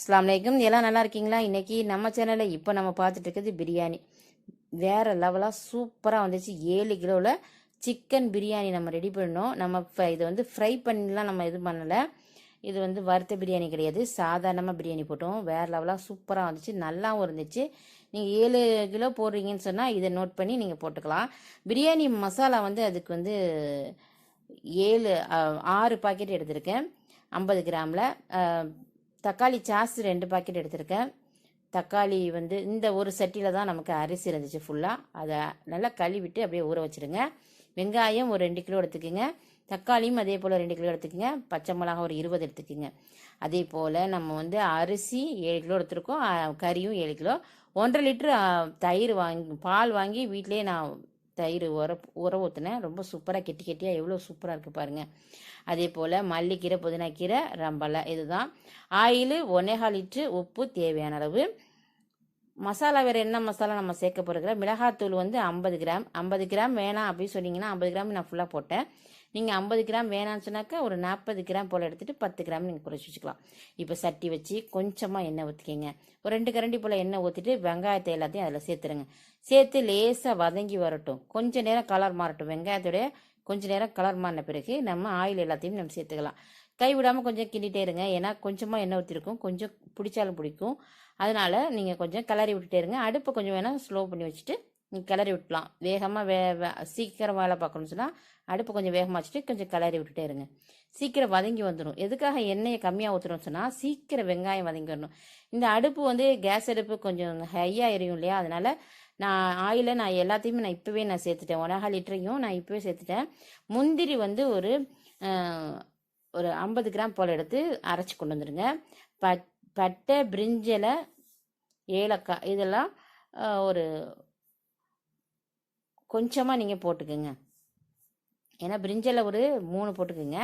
அஸ்ஸலாமு அலைக்கும். எல்லாம் நல்லா இருக்கீங்களா? இன்னைக்கு நம்ம சேனலில் இப்போ நம்ம பார்த்துட்டு இருக்கிறது பிரியாணி. வேறு லெவலாக சூப்பராக வந்துச்சு. 7 கிலோவில் சிக்கன் பிரியாணி நம்ம ரெடி பண்ணோம். நம்ம இதை வந்து ஃப்ரை பண்ணிலாம் நம்ம இது பண்ணலை. இது வந்து வறுத்த பிரியாணி கிடையாது, சாதாரணமாக பிரியாணி போட்டோம். வேறு லெவலாக சூப்பராக வந்துச்சு, நல்லாவும் இருந்துச்சு. நீங்கள் 7 கிலோ போடுறீங்கன்னு சொன்னால் இதை நோட் பண்ணி நீங்கள் போட்டுக்கலாம். பிரியாணி மசாலா வந்து அதுக்கு வந்து 6 பாக்கெட் எடுத்திருக்கேன் 50 கிராமில். தக்காளி சாஸ் 2 பாக்கெட் எடுத்திருக்கேன். தக்காளி வந்து இந்த ஒரு சட்டியில் தான் நமக்கு அரிசி இருந்துச்சு ஃபுல்லாக. அதை நல்லா கழுவிட்டு அப்படியே ஊற வச்சுருங்க. வெங்காயம் ஒரு 2 கிலோ எடுத்துக்கோங்க. தக்காளியும் அதே போல் 2 கிலோ எடுத்துக்கோங்க. பச்சை மிளகா ஒரு 20 எடுத்துக்கோங்க. அதே போல் நம்ம வந்து அரிசி 7 கிலோ எடுத்துருக்கோம். கறியும் 7 கிலோ. 1.5 லிட்டரு தயிர் பால் வாங்கி வீட்டிலே நான் தயிர் உர ஊற்றினேன். ரொம்ப சூப்பராக கெட்டியாக எவ்வளோ சூப்பராக இருக்குது பாருங்கள். அதே போல் மல்லிக்கீரை, புதினாக்கீரை, ரம்பலை, இதுதான். Oil 1.25 litre. உப்பு தேவையான அளவு. மசாலா வேறு என்ன மசாலா நம்ம சேர்க்க போகிறோம்? மிளகாத்தூள் வந்து 50 கிராம். 50 கிராம் வேணாம் அப்படின்னு சொன்னீங்கன்னா 50 கிராம் நான் ஃபுல்லாக போட்டேன். நீங்கள் 50 கிராம் வேணான்னு சொன்னாக்கா ஒரு 40 கிராம் போல் எடுத்துகிட்டு 10 கிராம் நீங்கள் குறைச்சி வச்சுக்கலாம். இப்போ சட்டி வச்சு கொஞ்சமாக எண்ணெய் ஊற்றிக்கங்க. ஒரு 2 கரண்டி போல் எண்ணெய் ஊற்றிட்டு வெங்காயத்தை எல்லாத்தையும் அதில் சேர்த்துருங்க. சேர்த்து லேசாக வதங்கி வரட்டும். கொஞ்சம் நேரம் கலர் மாறட்டும். வெங்காயத்தோடைய கொஞ்சம் நேரம் கலர் மாறின பிறகு நம்ம ஆயில் எல்லாத்தையும் நம்ம சேர்த்துக்கலாம். கை விடாமல் கொஞ்சம் கிண்டிகிட்டே இருங்க. ஏன்னா கொஞ்சமாக எண்ணெய் ஊற்றிருக்கும், கொஞ்சம் பிடிச்சாலும் பிடிக்கும். அதனால் நீங்கள் கொஞ்சம் கிளறி விட்டுட்டே இருங்க. அடுப்பை கொஞ்சம் வேணால் ஸ்லோ பண்ணி வச்சுட்டு நீங்கள் கிளறி விட்டுலாம். வேகமாக சீக்கிரம் வேலை பார்க்கணும்னு சொன்னால் அடுப்பை கொஞ்சம் வேகமாக வச்சுட்டு கொஞ்சம் கிளறி விட்டுட்டே இருங்க. சீக்கிரம் வதங்கி வந்துடும். எதுக்காக எண்ணெயை கம்மியாக ஊற்றுறோம்னு சொன்னால் சீக்கிரம் வெங்காயம் வதங்கி வரணும். இந்த அடுப்பு வந்து கேஸ் அடுப்பு கொஞ்சம் ஹையாக எரியும் இல்லையா? அதனால் நான் எல்லாத்தையுமே இப்போவே சேர்த்துட்டேன். 1.5 லிட்டரையும் நான் இப்போவே சேர்த்துட்டேன். முந்திரி வந்து ஒரு 50 கிராம் போல் எடுத்து அரைச்சி கொண்டு வந்துடுங்க. பட்டை, பிரிஞ்சலை, ஏலக்காய் இதெல்லாம் ஒரு கொஞ்சமாக நீங்கள் போட்டுக்குங்க. ஏன்னா பிரிஞ்சலை ஒரு 3 போட்டுக்குங்க.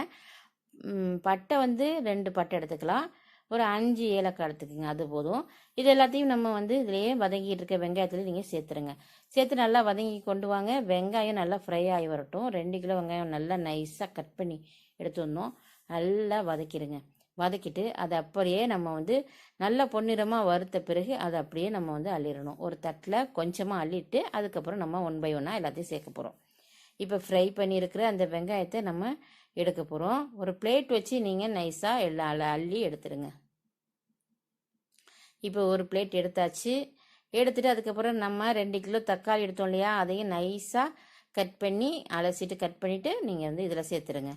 பட்டை வந்து 2 பட்டை எடுத்துக்கலாம். ஒரு 5 ஏலக்காய் எடுத்துக்கோங்க, அது போதும். இது எல்லாத்தையும் நம்ம வந்து இதுலேயே வதங்கிட்டு இருக்க வெங்காயத்துலேயே நீங்கள் சேர்த்துருங்க. சேர்த்து நல்லா வதங்கி கொண்டு வாங்க. வெங்காயம் நல்லா ஃப்ரை ஆகி வரட்டும். 2 கிலோ வெங்காயம் நல்லா நைஸாக கட் பண்ணி எடுத்து வந்தோம். நல்லா வதக்கிடுங்க. வதக்கிட்டு அதை அப்படியே நம்ம வந்து நல்லா பொன்னிறமாக வறுத்த பிறகு அதை அப்படியே நம்ம வந்து அள்ளிடணும். ஒரு தட்டில் கொஞ்சமாக அள்ளிட்டு அதுக்கப்புறம் நம்ம 1 by 1 எல்லாத்தையும் சேர்க்க போகிறோம். இப்போ ஃப்ரை பண்ணியிருக்கிற அந்த வெங்காயத்தை நம்ம எடுக்க போகிறோம். ஒரு பிளேட் வச்சு நீங்கள் நைஸாக எல்லாம் அள்ளி எடுத்துடுங்க. இப்போ ஒரு பிளேட் எடுத்தாச்சு. எடுத்துகிட்டு அதுக்கப்புறம் நம்ம 2 கிலோ தக்காளி எடுத்தோம் இல்லையா? அதையும் நைஸாக கட் பண்ணி அலசிட்டு கட் பண்ணிவிட்டு நீங்கள் வந்து இதில் சேர்த்துருங்க.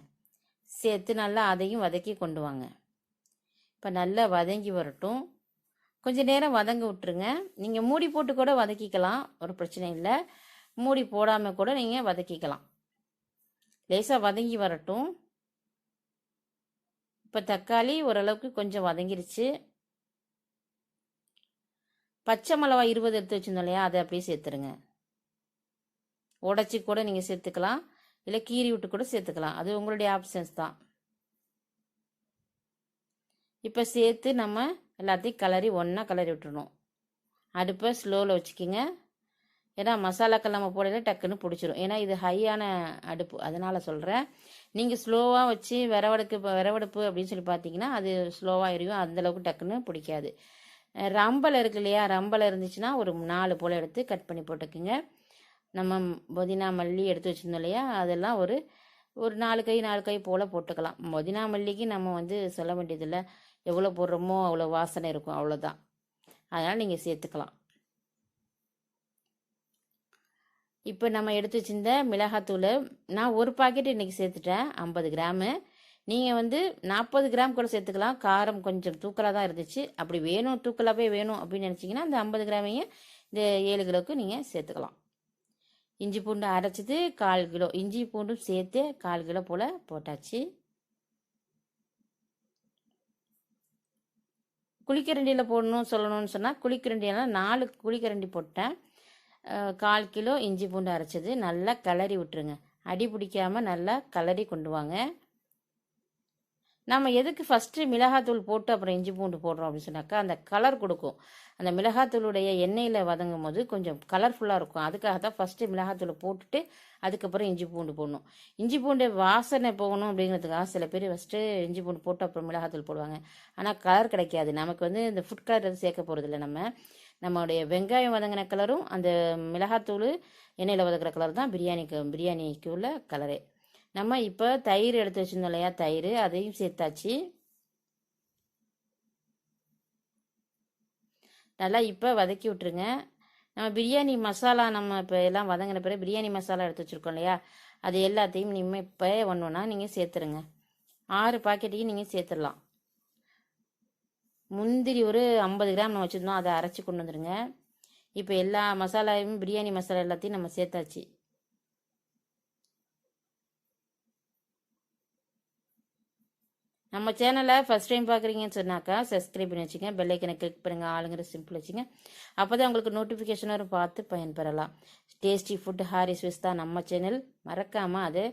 சேர்த்து நல்லா அதையும் வதக்கி கொண்டு வாங்க. இப்போ நல்லா வதங்கி வரட்டும். கொஞ்சம் நேரம் வதங்க விட்டுருங்க. நீங்கள் மூடி போட்டு கூட வதக்கிக்கலாம், ஒரு பிரச்சனை இல்லை. மூடி போடாமல் கூட நீங்கள் வதக்கிக்கலாம். லேசாக வதங்கி வரட்டும். இப்போ தக்காளி ஓரளவுக்கு கொஞ்சம் வதங்கிருச்சு. பச்சை மிளகா 20 எடுத்து வச்சுருந்தோம் இல்லையா? அதை அப்படியே சேர்த்துருங்க. உடச்சி கூட நீங்கள் சேர்த்துக்கலாம், இல்லை கீறி விட்டு கூட சேர்த்துக்கலாம். அது உங்களுடைய ஆப்ஷன்ஸ் தான். இப்போ சேர்த்து நம்ம எல்லாத்தையும் கிளறி ஒன்றா கிளறி விட்டுறணும். அடுப்பை ஸ்லோவில் வச்சுக்கிங்க. ஏன்னா மசாலாக்கள் நம்ம போடல டக்குன்னு பிடிச்சிரும். ஏன்னா இது ஹையான அடுப்பு, அதனால் சொல்கிறேன். நீங்கள் ஸ்லோவாக வச்சு விறவடுப்பு அப்படின்னு சொல்லி பார்த்தீங்கன்னா அது ஸ்லோவாக எரியும், அந்தளவுக்கு டக்குன்னு பிடிக்காது. ரம்பலை இருக்கு இல்லையா? ரம்பலை இருந்துச்சுன்னா ஒரு 4 போல் எடுத்து கட் பண்ணி போட்டுக்குங்க. நம்ம புதினா மல்லி எடுத்து வச்சுருந்தோம் இல்லையா? அதெல்லாம் ஒரு 4 கை போல் போட்டுக்கலாம். புதினா மல்லிக்கு நம்ம வந்து சொல்ல வேண்டியதில்லை, எவ்வளோ போடுறோமோ அவ்வளோ வாசனை இருக்கும், அவ்வளோதான். அதனால் நீங்கள் சேர்த்துக்கலாம். இப்போ நம்ம எடுத்து வச்சிருந்த மிளகாத்தூள் நான் ஒரு பாக்கெட் இன்றைக்கி சேர்த்துட்டேன், 50 கிராமு. நீங்கள் வந்து 40 கிராம் கூட சேர்த்துக்கலாம். காரம் கொஞ்சம் தூக்கலாக தான் இருந்துச்சு. அப்படி வேணும், தூக்கலாகவே வேணும் அப்படின்னு நினச்சிங்கன்னா அந்த 50 கிராமையும் இந்த 7 கிலோவுக்கு நீங்கள் சேர்த்துக்கலாம். இஞ்சி பூண்டு அரைச்சது 1/4 கிலோ, இஞ்சி பூண்டும் சேர்த்து 1/4 கிலோ போல் போட்டாச்சு. குழிக்கரண்டியில் போடணும் சொல்லணும்னு சொன்னால் குழிக்கரண்டியெல்லாம் 4 குழிக்கரண்டி போட்டேன். 1/4 கிலோ இஞ்சி பூண்டு அரைச்சது நல்லா கிளறி விட்டுருங்க. அடி பிடிக்காமல் நல்லா கிளறி கொண்டு வாங்க. நம்ம எதுக்கு ஃபஸ்ட்டு மிளகாத்தூள் போட்டு அப்புறம் இஞ்சி பூண்டு போடுறோம் அப்படின்னு சொன்னாக்கா அந்த கலர் கொடுக்கும். அந்த மிளகாத்தூளுடைய எண்ணெயில் வதங்கும் போது கொஞ்சம் கலர்ஃபுல்லாக இருக்கும். அதுக்காக தான் ஃபஸ்ட்டு மிளகாத்தூளை போட்டுட்டு அதுக்கப்புறம் இஞ்சி பூண்டு போடணும். இஞ்சி பூண்டு வாசனை போகணும் அப்படிங்கிறதுக்காக சில பேர் ஃபஸ்ட்டு இஞ்சி பூண்டு போட்டு அப்புறம் மிளகாத்தூள் போடுவாங்க. ஆனால் கலர் கிடைக்காது. நமக்கு வந்து இந்த ஃபுட் கலர் எதுவும் சேர்க்க போகிறதில்ல. நம்மளுடைய வெங்காயம் வதங்கின கலரும் அந்த மிளகாத்தூள் எண்ணெயில் வதக்கிற கலர் தான் பிரியாணிக்கு உள்ள கலரே. நம்ம இப்போ தயிர் எடுத்து வச்சுருந்தோம் இல்லையா, தயிர் அதையும் சேர்த்தாச்சு. நல்லா இப்போ வதக்கி விட்டுருங்க. நம்ம பிரியாணி மசாலா நம்ம இப்போ எல்லாம் வதங்கின பிறகு பிரியாணி மசாலா எடுத்து வச்சுருக்கோம் இல்லையா, அது எல்லாத்தையும் நீங்கள் இப்போ ஒன்றா நீங்கள் சேர்த்துருங்க. 6 பாக்கெட்டையும் நீங்கள் சேர்த்துடலாம். முந்திரி ஒரு 50 கிராம் நம்ம வச்சுருந்தோம், அதை அரைச்சி கொண்டு வந்துடுங்க. இப்போ எல்லா மசாலாவையும் பிரியாணி மசாலா எல்லாத்தையும் நம்ம சேர்த்தாச்சு. நம்ம சேனலை ஃபஸ்ட் டைம் பார்க்குறீங்கன்னு சொன்னாக்கா சப்ஸ்கிரைப் பண்ணி வச்சுங்க, பெல்லைக்கனை கிளிக் பண்ணுங்கள், ஆளுங்கிற சிம்பிள் வச்சுங்க. அப்போ தான் உங்களுக்கு நோட்டிஃபிகேஷன் வரும், பார்த்து பயன்பெறலாம். டேஸ்டி ஃபுட் ஹாரிஸ் விஸ் தான் நம்ம சேனல். மறக்காமல் அதை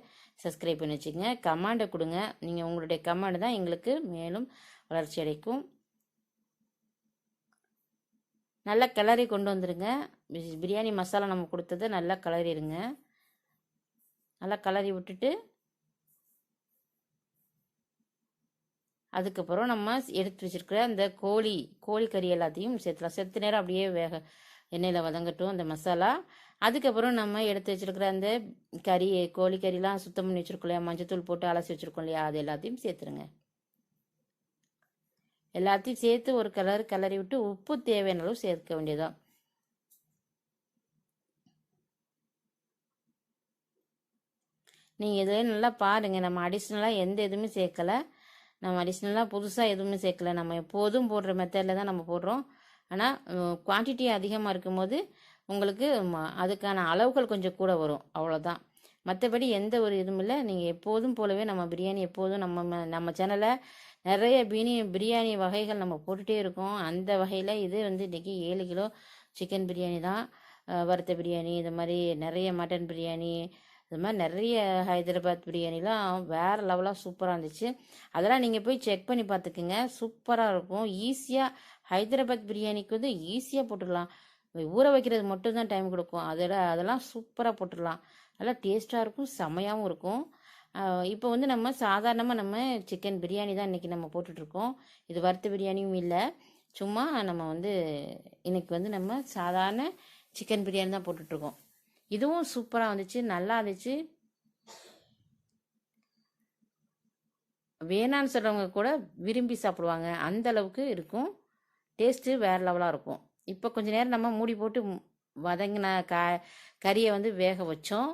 சப்ஸ்கிரைப் பண்ணி வச்சுங்க. கமெண்டை கொடுங்க. நீங்கள் உங்களுடைய கமெண்ட் தான் எங்களுக்கு மேலும் வளர்ச்சி அடைக்கும். நல்லா கிளறி கொண்டு வந்துடுங்க. பிரியாணி மசாலா நம்ம கொடுத்ததை நல்லா கிளறிடுங்க. நல்லா கிளறி விட்டுட்டு அதுக்கப்புறம் நம்ம எடுத்து வச்சுருக்கிற அந்த கோழி கறி எல்லாத்தையும் சேர்த்துலாம். செத்து நேரம் அப்படியே எண்ணெயில் வதங்கட்டும் அந்த மசாலா. அதுக்கப்புறம் நம்ம எடுத்து வச்சுருக்கிற அந்த கோழி கறிலாம் சுத்தம் பண்ணி வச்சுருக்கோம் இல்லையா, மஞ்சத்தூள் போட்டு அலசி வச்சுருக்கோம் இல்லையா, அது எல்லாத்தையும் சேர்த்துருங்க. எல்லாத்தையும் சேர்த்து ஒரு கிளறி விட்டு உப்பு தேவையான அளவு சேர்க்க வேண்டியதான். நீங்கள் இதில் நல்லா பாருங்கள், நம்ம அடிஷ்னலாக எந்த எதுவுமே சேர்க்கலை. நம்ம அடிஷ்னலாக புதுசாக எதுவுமே சேர்க்கலை. நம்ம எப்போதும் போடுற மெத்தடில் தான் நம்ம போடுறோம். ஆனால் குவான்டிட்டி அதிகமாக இருக்கும்போது உங்களுக்கு அதுக்கான அளவுகள் கொஞ்சம் கூட வரும், அவ்வளோதான். மற்றபடி எந்த ஒரு இதுவும் இல்லை. நீங்கள் எப்போதும் போலவே நம்ம பிரியாணி எப்போதும் நம்ம சேனலில் நிறைய பிரியாணி வகைகள் நம்ம போட்டுகிட்டே இருக்கோம். அந்த வகையில் இது வந்து இன்றைக்கி 7 கிலோ சிக்கன் பிரியாணி தான், வறுத்த பிரியாணி, இது மாதிரி நிறைய மட்டன் பிரியாணி, இது மாதிரி நிறைய ஹைதராபாத் பிரியாணிலாம் வேறு லெவலாக சூப்பராக இருந்துச்சு. அதெல்லாம் நீங்கள் போய் செக் பண்ணி பார்த்துக்குங்க, சூப்பராக இருக்கும். ஈஸியாக ஹைதராபாத் பிரியாணிக்கு வந்து ஈஸியாக போட்டுடலாம். ஊற வைக்கிறது மட்டும்தான் டைம் கொடுக்கும். அதெல்லாம் சூப்பராக போட்டுடலாம். நல்லா டேஸ்ட்டாக இருக்கும், செமையாகவும் இருக்கும். இப்போ வந்து நம்ம சாதாரணமாக நம்ம சிக்கன் பிரியாணி தான் இன்றைக்கி நம்ம போட்டுட்ருக்கோம். இது வறுத்த பிரியாணியும் இல்லை, சும்மா நம்ம வந்து இன்றைக்கி வந்து நம்ம சாதாரண சிக்கன் பிரியாணி தான் போட்டுட்ருக்கோம். இதுவும் சூப்பராக வந்துச்சு, நல்லா இருந்துச்சு. வேணான்னு சொல்கிறவங்க கூட விரும்பி சாப்பிடுவாங்க, அந்த அளவுக்கு இருக்கும். டேஸ்ட்டு வேறு லெவலாக இருக்கும். இப்போ கொஞ்சம் நேரம் நம்ம மூடி போட்டு வதங்கின கறியை வந்து வேக வச்சோம்.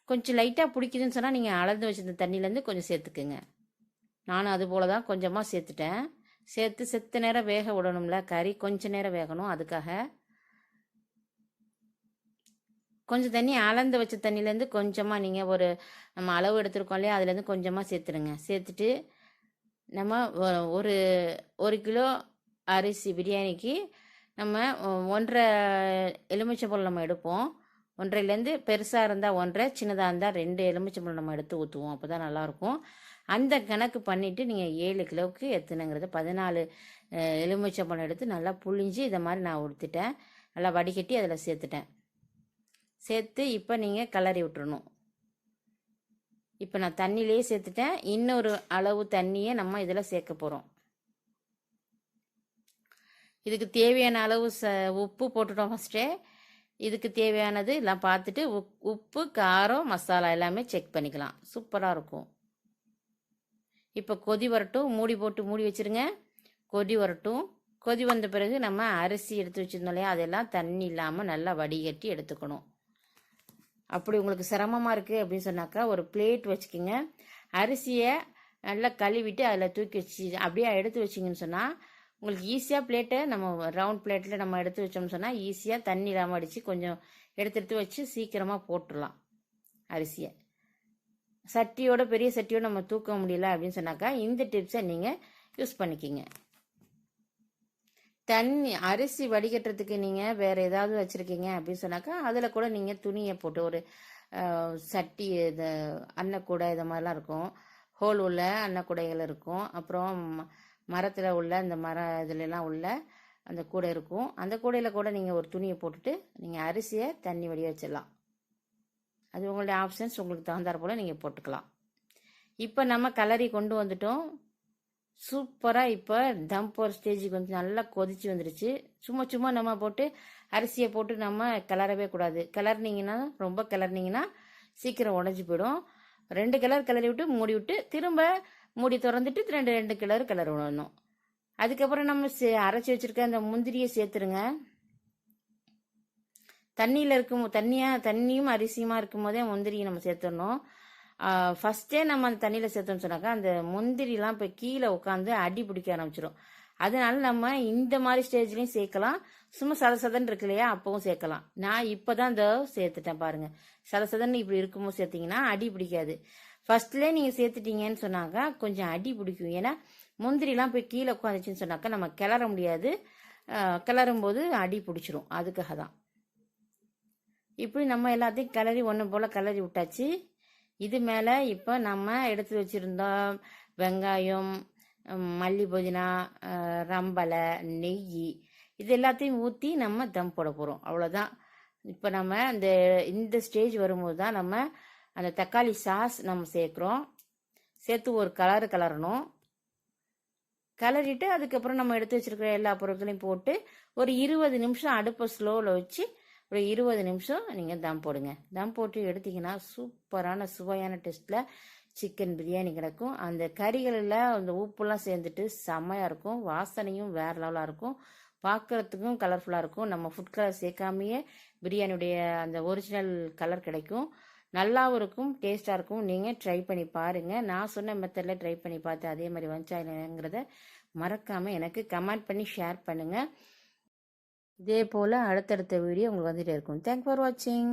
கொஞ்சம் லைட்டாக பிடிக்குதுன்னு சொன்னால் நீங்கள் அளந்து வச்சிருந்த தண்ணியிலேருந்து கொஞ்சம் சேர்த்துக்குங்க. நானும் அது போல் தான் கொஞ்சமாக சேர்த்துட்டேன். சேர்த்து செத்த நேரம் வேக விடணும்ல, கறி கொஞ்சம் நேரம் வேகணும். அதுக்காக கொஞ்சம் தண்ணி அளந்து வச்ச தண்ணியிலேருந்து கொஞ்சமாக நீங்கள் நம்ம அளவு எடுத்துருக்கோம் இல்லையா, அதுலேருந்து கொஞ்சமாக சேர்த்துருங்க. சேர்த்துட்டு நம்ம ஒரு கிலோ அரிசி பிரியாணிக்கு நம்ம 1.5 எலுமிச்சம்பழம் நம்ம எடுப்போம். 1.5லேருந்து பெருசாக இருந்தால் 1.5, சின்னதாக இருந்தால் 2 எலுமிச்சம்பழம் நம்ம எடுத்து ஊற்றுவோம். அப்போ தான் நல்லாயிருக்கும். அந்த கணக்கு பண்ணிவிட்டு நீங்கள் 7 கிலோவுக்கு எத்தனைங்கிறது 14 எலுமிச்சம்பழம் எடுத்து நல்லா புழிஞ்சு இதை மாதிரி நான் ஊற்றிட்டேன். நல்லா வடிகட்டி அதில் சேர்த்து இப்போ நீங்கள் கிளறி விட்டுறணும். இப்போ நான் தண்ணியிலே சேர்த்துட்டேன். இன்னொரு அளவு தண்ணியை நம்ம இதில் சேர்க்க போகிறோம். இதுக்கு தேவையான அளவு உப்பு போட்டுட்டோம் ஃபஸ்ட்டே. இதுக்கு தேவையானது எல்லாம் பார்த்துட்டு உப்பு, காரம், மசாலா எல்லாமே செக் பண்ணிக்கலாம். சூப்பராக இருக்கும். இப்போ கொதி வரட்டும், மூடி வச்சுருங்க. கொதி வரட்டும். கொதி வந்த பிறகு நம்ம அரிசி எடுத்து வச்சுருந்தோம் இல்லையா, அதெல்லாம் தண்ணி இல்லாமல் நல்லா வடிகட்டி எடுத்துக்கணும். அப்படி உங்களுக்கு சிரமமாக இருக்குது அப்படின்னு சொன்னாக்கா ஒரு பிளேட் வச்சுக்கிங்க. அரிசியை நல்லா கழுவிட்டு அதில் தூக்கி வச்சு அப்படியே எடுத்து வச்சிங்கன்னு சொன்னால் உங்களுக்கு ஈஸியாக பிளேட்டை நம்ம ரவுண்ட் பிளேட்டில் நம்ம எடுத்து வச்சோம்னு சொன்னால் ஈஸியாக தண்ணி இல்லாமல் அடித்து கொஞ்சம் எடுத்து வச்சு சீக்கிரமாக போட்டுடலாம் அரிசியை. பெரிய சட்டியோடு நம்ம தூக்க முடியல அப்படின்னு சொன்னாக்கா இந்த டிப்ஸை நீங்கள் யூஸ் பண்ணிக்கிங்க. அரிசி வடிகட்டுறதுக்கு நீங்கள் வேறு ஏதாவது வச்சுருக்கீங்க அப்படின்னு சொன்னாக்கா அதில் கூட நீங்கள் துணியை போட்டு ஒரு சட்டி, இது அன்னக்கூடை, இது மாதிரிலாம் இருக்கும். ஹோல் உள்ள அன்னக்கூடைகள் இருக்கும். அப்புறம் மரத்தில் உள்ள இந்த இதுலலாம் உள்ள அந்த கூடை இருக்கும். அந்த கூடையில் கூட நீங்கள் ஒரு துணியை போட்டுட்டு நீங்கள் அரிசியை தண்ணி வடிய வச்சிடலாம். அது உங்களுடைய ஆப்ஷன்ஸ், உங்களுக்கு தகுந்தாற் போல் நீங்கள் போட்டுக்கலாம். இப்போ நம்ம கலரி கொண்டு வந்துட்டோம். சூப்பராக இப்போ தம் போகிற ஸ்டேஜுக்கு வந்து நல்லா கொதிச்சு வந்துடுச்சு. சும்மா சும்மா நம்ம போட்டு அரிசியை போட்டு நம்ம கிளறவே கூடாது. கிளறினீங்கன்னா ரொம்ப கிளறினீங்கன்னா சீக்கிரம் உடஞ்சி போயிடும். 2 கிளறு கிளறி விட்டு மூடி விட்டு திரும்ப மூடி திறந்துட்டு 2 கிளறு கிளறி விடணும். அதுக்கப்புறம் நம்ம அரைச்சி வச்சிருக்க அந்த முந்திரியை சேர்த்துருங்க. தண்ணியில் இருக்கும் தண்ணியும் அரிசியுமா இருக்கும் போதே முந்திரியை நம்ம சேர்த்துடணும். ஃபஸ்ட்டே நம்ம அந்த தண்ணியில் சேர்த்தோம்னு சொன்னாக்கா அந்த முந்திரிலாம் இப்போ கீழே உட்காந்து அடி பிடிக்க ஆரம்பிச்சிடும். அதனால நம்ம இந்த மாதிரி ஸ்டேஜ்லையும் சேர்க்கலாம். சும்மா சதசதன்னு இருக்கு இல்லையா, அப்பவும் சேர்க்கலாம். நான் இப்போ தான் இந்த சேர்த்துட்டேன் பாருங்க. சதசதன்னு இப்படி இருக்கும்போது சேர்த்திங்கன்னா அடி பிடிக்காது. ஃபர்ஸ்ட்லேயே நீங்கள் சேர்த்துட்டீங்கன்னு சொன்னாக்கா கொஞ்சம் அடி பிடிக்கும். ஏன்னா முந்திரிலாம் போய் கீழே உட்காந்துச்சுன்னு சொன்னாக்கா நம்ம கிளற முடியாது. கிளறும் போது அடி பிடிச்சிரும். அதுக்காக தான் இப்படி நம்ம எல்லாத்தையும் கிளறி ஒன்று போல் கிளறி விட்டாச்சு. இது மேலே இப்போ நம்ம எடுத்து வச்சுருந்தோம் வெங்காயம், மல்லி, புதினா, ரம்பலை, நெய், இது எல்லாத்தையும் ஊற்றி நம்ம தம் போட போகிறோம். அவ்வளோதான். இப்போ நம்ம இந்த ஸ்டேஜ் வரும்போது தான் நம்ம அந்த தக்காளி சாஸ் நம்ம சேர்க்குறோம். சேர்த்து ஒரு கிளறணும். கிளறிட்டு அதுக்கப்புறம் நம்ம எடுத்து வச்சிருக்கிற எல்லா பொருட்களையும் போட்டு ஒரு 20 நிமிஷம் அடுப்பை ஸ்லோவில் வச்சு ஒரு 20 நிமிஷம் நீங்கள் தம் போடுங்க. தம் போட்டு எடுத்தீங்கன்னா சூப்பரான சுவையான டேஸ்ட்டில் சிக்கன் பிரியாணி கிடைக்கும். அந்த கறிகளில் அந்த உப்புலாம் சேர்ந்துட்டு செம்மையாக இருக்கும். வாசனையும் வேறு லெவலாக இருக்கும். பார்க்குறதுக்கும் கலர்ஃபுல்லாக இருக்கும். நம்ம ஃபுட் கலர் சேர்க்காமையே பிரியாணியுடைய அந்த ஒரிஜினல் கலர் கிடைக்கும். நல்லாவும் இருக்கும், டேஸ்ட்டாக இருக்கும். நீங்கள் ட்ரை பண்ணி பாருங்கள். நான் சொன்ன மெத்தடில் ட்ரை பண்ணி பார்த்து அதே மாதிரி வந்துச்சா இல்லைங்கிறத மறக்காமல் எனக்கு கமெண்ட் பண்ணி ஷேர் பண்ணுங்கள். இதே போல் அடுத்தடுத்த வீடியோ உங்களுக்கு வந்துகிட்டே இருக்கும். தேங்க்ஸ் ஃபார் வாட்சிங்.